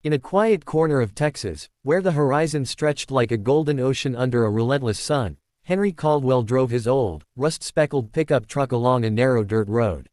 In a quiet corner of Texas, where the horizon stretched like a golden ocean under a relentless sun, Henry Caldwell drove his old, rust-speckled pickup truck along a narrow dirt road.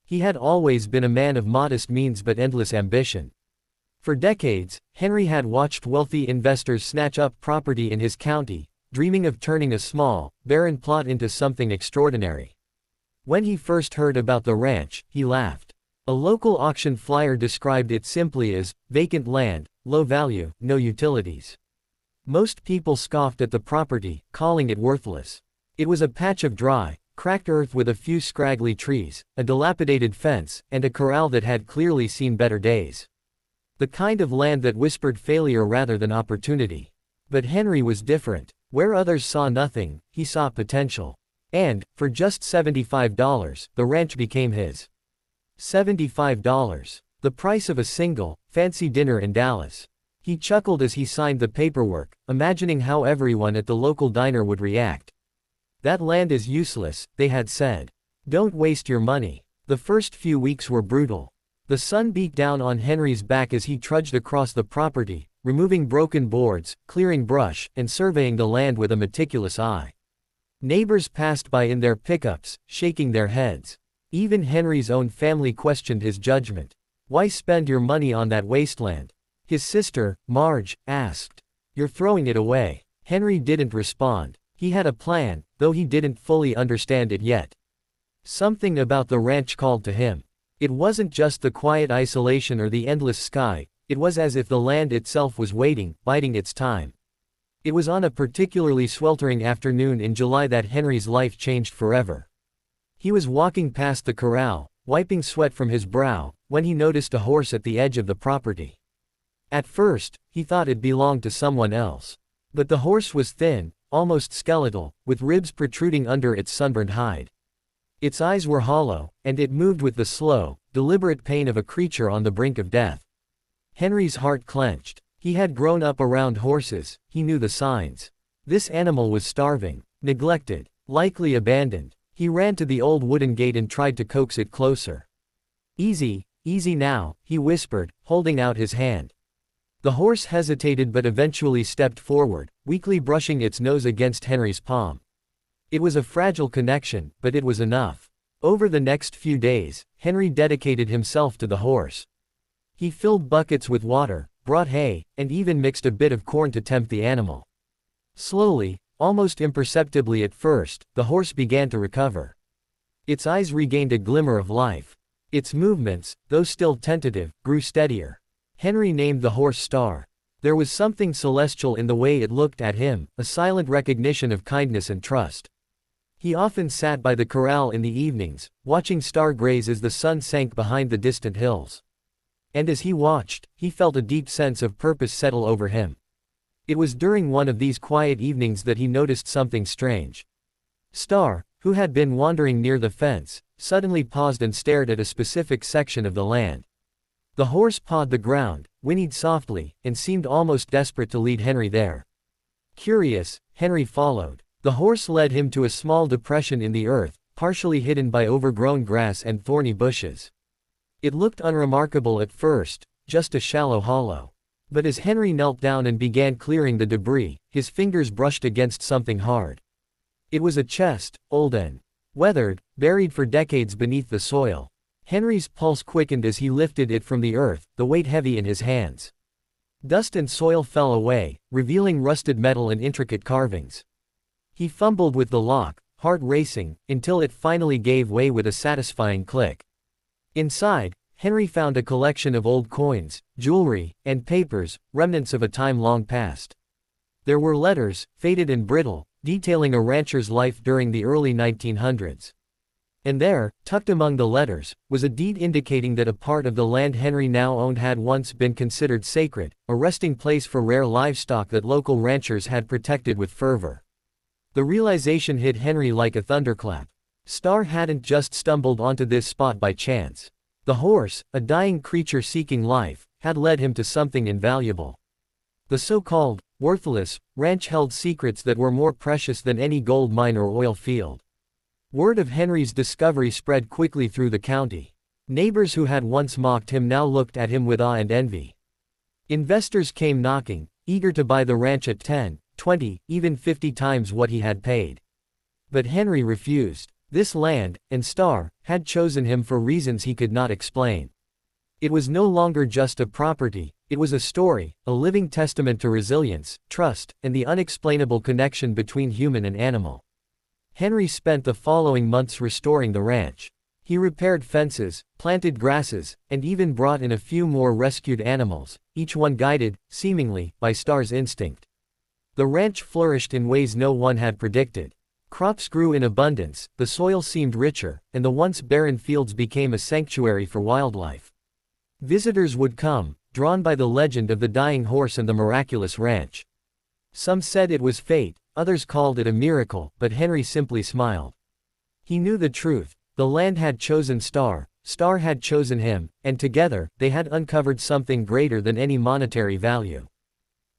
He had always been a man of modest means but endless ambition. For decades, Henry had watched wealthy investors snatch up property in his county, dreaming of turning a small, barren plot into something extraordinary. When he first heard about the ranch, he laughed. A local auction flyer described it simply as vacant land, low value, no utilities. Most people scoffed at the property, calling it worthless. It was a patch of dry, cracked earth with a few scraggly trees, a dilapidated fence, and a corral that had clearly seen better days. The kind of land that whispered failure rather than opportunity. But Henry was different. Where others saw nothing, he saw potential. And, for just $75, the ranch became his. $75. The price of a single, fancy dinner in Dallas. He chuckled as he signed the paperwork, imagining how everyone at the local diner would react. That land is useless, they had said. Don't waste your money. The first few weeks were brutal. The sun beat down on Henry's back as he trudged across the property, removing broken boards, clearing brush, and surveying the land with a meticulous eye. Neighbors passed by in their pickups, shaking their heads. Even Henry's own family questioned his judgment. Why spend your money on that wasteland? His sister, Marge, asked. You're throwing it away. Henry didn't respond. He had a plan, though he didn't fully understand it yet. Something about the ranch called to him. It wasn't just the quiet isolation or the endless sky, it was as if the land itself was waiting, biding its time. It was on a particularly sweltering afternoon in July that Henry's life changed forever. He was walking past the corral, wiping sweat from his brow, when he noticed a horse at the edge of the property. At first, he thought it belonged to someone else. But the horse was thin, almost skeletal, with ribs protruding under its sunburned hide. Its eyes were hollow, and it moved with the slow, deliberate pain of a creature on the brink of death. Henry's heart clenched. He had grown up around horses, he knew the signs. This animal was starving, neglected, likely abandoned. He ran to the old wooden gate and tried to coax it closer. Easy, easy now, he whispered, holding out his hand. The horse hesitated but eventually stepped forward, weakly brushing its nose against Henry's palm. It was a fragile connection, but it was enough. Over the next few days, Henry dedicated himself to the horse. He filled buckets with water, brought hay, and even mixed a bit of corn to tempt the animal. Slowly, almost imperceptibly at first, the horse began to recover. Its eyes regained a glimmer of life. Its movements, though still tentative, grew steadier. Henry named the horse Star. There was something celestial in the way it looked at him, a silent recognition of kindness and trust. He often sat by the corral in the evenings, watching Star graze as the sun sank behind the distant hills. And as he watched, he felt a deep sense of purpose settle over him. It was during one of these quiet evenings that he noticed something strange. Star, who had been wandering near the fence, suddenly paused and stared at a specific section of the land. The horse pawed the ground, whinnied softly, and seemed almost desperate to lead Henry there. Curious, Henry followed. The horse led him to a small depression in the earth, partially hidden by overgrown grass and thorny bushes. It looked unremarkable at first, just a shallow hollow. But as Henry knelt down and began clearing the debris, his fingers brushed against something hard. It was a chest, old and weathered, buried for decades beneath the soil. Henry's pulse quickened as he lifted it from the earth, the weight heavy in his hands. Dust and soil fell away, revealing rusted metal and intricate carvings. He fumbled with the lock, heart racing, until it finally gave way with a satisfying click. Inside, Henry found a collection of old coins, jewelry, and papers, remnants of a time long past. There were letters, faded and brittle, detailing a rancher's life during the early 1900s. And there, tucked among the letters, was a deed indicating that a part of the land Henry now owned had once been considered sacred, a resting place for rare livestock that local ranchers had protected with fervor. The realization hit Henry like a thunderclap. Star hadn't just stumbled onto this spot by chance. The horse, a dying creature seeking life, had led him to something invaluable. The so-called worthless ranch held secrets that were more precious than any gold mine or oil field. Word of Henry's discovery spread quickly through the county. Neighbors who had once mocked him now looked at him with awe and envy. Investors came knocking, eager to buy the ranch at 10, 20, even 50 times what he had paid. But Henry refused. This land, and Starr, had chosen him for reasons he could not explain. It was no longer just a property, it was a story, a living testament to resilience, trust, and the unexplainable connection between human and animal. Henry spent the following months restoring the ranch. He repaired fences, planted grasses, and even brought in a few more rescued animals, each one guided, seemingly, by Starr's instinct. The ranch flourished in ways no one had predicted. Crops grew in abundance, the soil seemed richer, and the once barren fields became a sanctuary for wildlife. Visitors would come, drawn by the legend of the dying horse and the miraculous ranch. Some said it was fate, others called it a miracle, but Henry simply smiled. He knew the truth. The land had chosen Starr, Starr had chosen him, and together, they had uncovered something greater than any monetary value.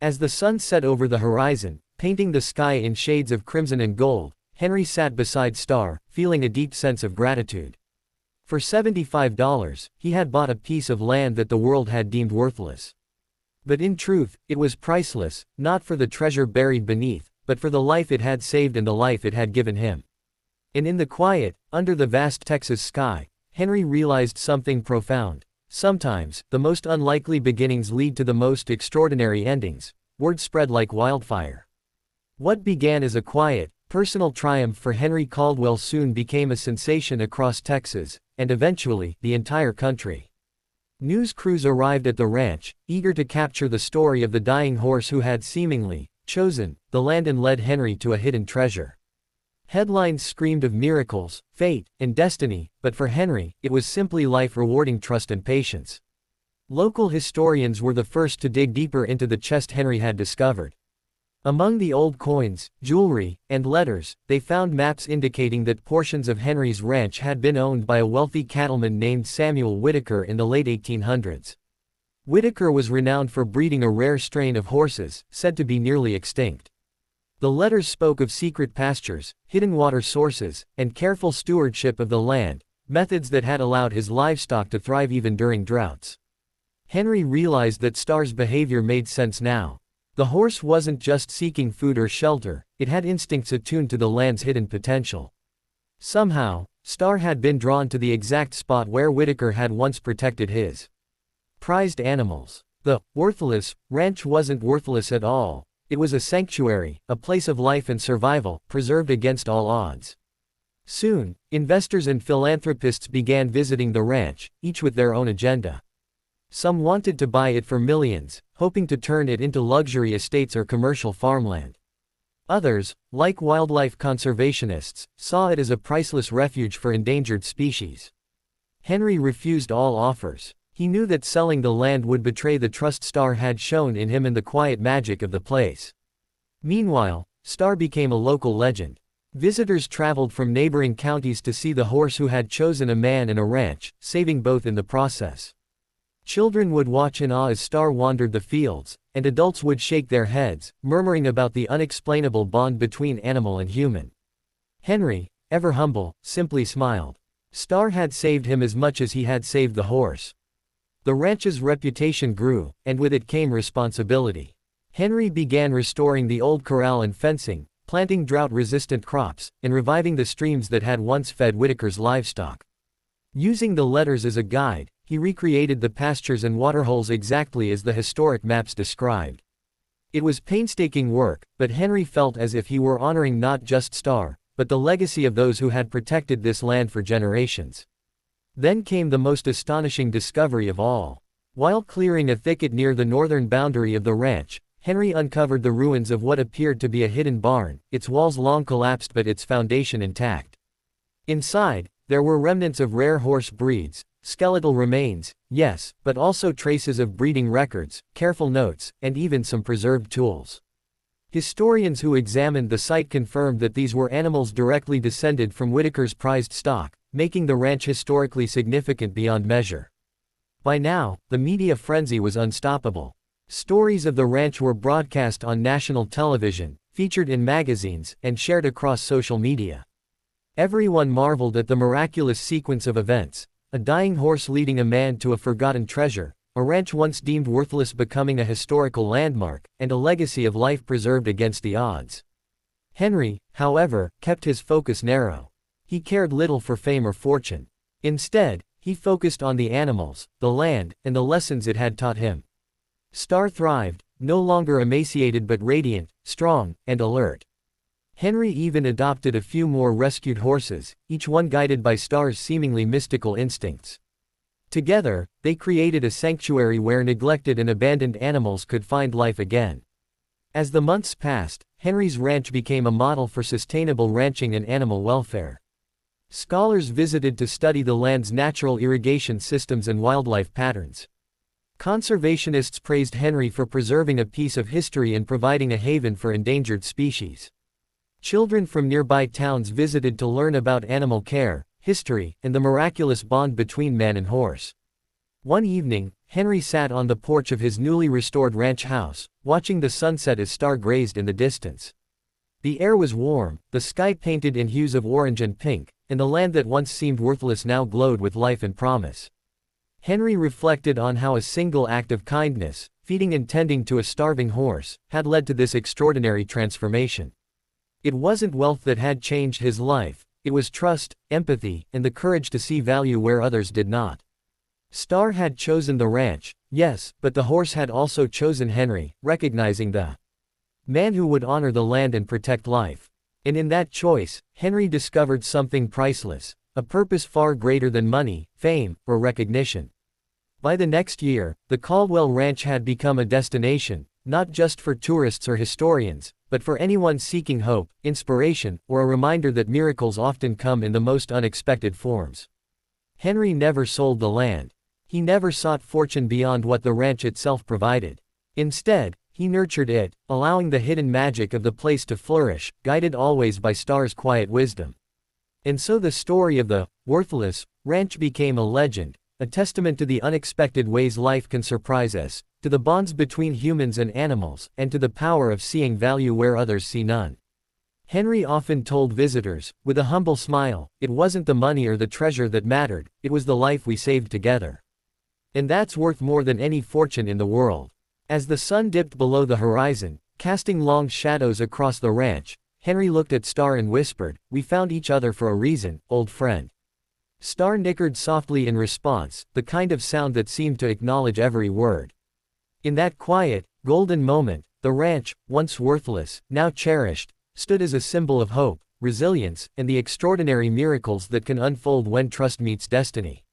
As the sun set over the horizon, painting the sky in shades of crimson and gold, Henry sat beside Starr, feeling a deep sense of gratitude. For $75, he had bought a piece of land that the world had deemed worthless. But in truth, it was priceless, not for the treasure buried beneath, but for the life it had saved and the life it had given him. And in the quiet, under the vast Texas sky, Henry realized something profound. Sometimes, the most unlikely beginnings lead to the most extraordinary endings. Word spread like wildfire. What began as a quiet, personal triumph for Henry Caldwell soon became a sensation across Texas, and eventually, the entire country. News crews arrived at the ranch, eager to capture the story of the dying horse who had seemingly chosen the land and led Henry to a hidden treasure. Headlines screamed of miracles, fate, and destiny, but for Henry, it was simply life rewarding trust and patience. Local historians were the first to dig deeper into the chest Henry had discovered. Among the old coins, jewelry, and letters, they found maps indicating that portions of Henry's ranch had been owned by a wealthy cattleman named Samuel Whitaker in the late 1800s. Whitaker was renowned for breeding a rare strain of horses, said to be nearly extinct. The letters spoke of secret pastures, hidden water sources, and careful stewardship of the land, methods that had allowed his livestock to thrive even during droughts. Henry realized that Starr's behavior made sense now. The horse wasn't just seeking food or shelter, it had instincts attuned to the land's hidden potential. Somehow, Starr had been drawn to the exact spot where Whitaker had once protected his prized animals. The worthless ranch wasn't worthless at all. It was a sanctuary, a place of life and survival, preserved against all odds. Soon, investors and philanthropists began visiting the ranch, each with their own agenda. Some wanted to buy it for millions, hoping to turn it into luxury estates or commercial farmland. Others, like wildlife conservationists, saw it as a priceless refuge for endangered species. Henry refused all offers. He knew that selling the land would betray the trust Starr had shown in him and the quiet magic of the place. Meanwhile, Starr became a local legend. Visitors traveled from neighboring counties to see the horse who had chosen a man and a ranch, saving both in the process. Children would watch in awe as Starr wandered the fields, and adults would shake their heads, murmuring about the unexplainable bond between animal and human. Henry, ever humble, simply smiled. Starr had saved him as much as he had saved the horse. The ranch's reputation grew, and with it came responsibility. Henry began restoring the old corral and fencing, planting drought-resistant crops, and reviving the streams that had once fed Whitaker's livestock. Using the letters as a guide, he recreated the pastures and waterholes exactly as the historic maps described. It was painstaking work, but Henry felt as if he were honoring not just Starr, but the legacy of those who had protected this land for generations. Then came the most astonishing discovery of all. While clearing a thicket near the northern boundary of the ranch, Henry uncovered the ruins of what appeared to be a hidden barn, its walls long collapsed but its foundation intact. Inside, there were remnants of rare horse breeds, skeletal remains, yes, but also traces of breeding records, careful notes, and even some preserved tools. Historians who examined the site confirmed that these were animals directly descended from Whitaker's prized stock, making the ranch historically significant beyond measure. By now, the media frenzy was unstoppable. Stories of the ranch were broadcast on national television, featured in magazines, and shared across social media. Everyone marveled at the miraculous sequence of events, a dying horse leading a man to a forgotten treasure, a ranch once deemed worthless becoming a historical landmark, and a legacy of life preserved against the odds. Henry, however, kept his focus narrow. He cared little for fame or fortune. Instead, he focused on the animals, the land, and the lessons it had taught him. Star thrived, no longer emaciated but radiant, strong, and alert. Henry even adopted a few more rescued horses, each one guided by Star's seemingly mystical instincts. Together, they created a sanctuary where neglected and abandoned animals could find life again. As the months passed, Henry's ranch became a model for sustainable ranching and animal welfare. Scholars visited to study the land's natural irrigation systems and wildlife patterns. Conservationists praised Henry for preserving a piece of history and providing a haven for endangered species. Children from nearby towns visited to learn about animal care, history, and the miraculous bond between man and horse. One evening, Henry sat on the porch of his newly restored ranch house, watching the sunset as Star grazed in the distance. The air was warm, the sky painted in hues of orange and pink, and the land that once seemed worthless now glowed with life and promise. Henry reflected on how a single act of kindness, feeding and tending to a starving horse, had led to this extraordinary transformation. It wasn't wealth that had changed his life, it was trust, empathy, and the courage to see value where others did not. Star had chosen the ranch, yes, but the horse had also chosen Henry, recognizing the man who would honor the land and protect life. And in that choice, Henry discovered something priceless, a purpose far greater than money, fame, or recognition. By the next year, the Caldwell Ranch had become a destination, not just for tourists or historians, but for anyone seeking hope, inspiration, or a reminder that miracles often come in the most unexpected forms. Henry never sold the land. He never sought fortune beyond what the ranch itself provided. Instead, he nurtured it, allowing the hidden magic of the place to flourish, guided always by Star's quiet wisdom. And so the story of the worthless ranch became a legend, a testament to the unexpected ways life can surprise us, to the bonds between humans and animals, and to the power of seeing value where others see none. Henry often told visitors, with a humble smile, it wasn't the money or the treasure that mattered, it was the life we saved together. And that's worth more than any fortune in the world. As the sun dipped below the horizon, casting long shadows across the ranch, Henry looked at Star and whispered, "We found each other for a reason, old friend." Star nickered softly in response, the kind of sound that seemed to acknowledge every word. In that quiet, golden moment, the ranch, once worthless, now cherished, stood as a symbol of hope, resilience, and the extraordinary miracles that can unfold when trust meets destiny.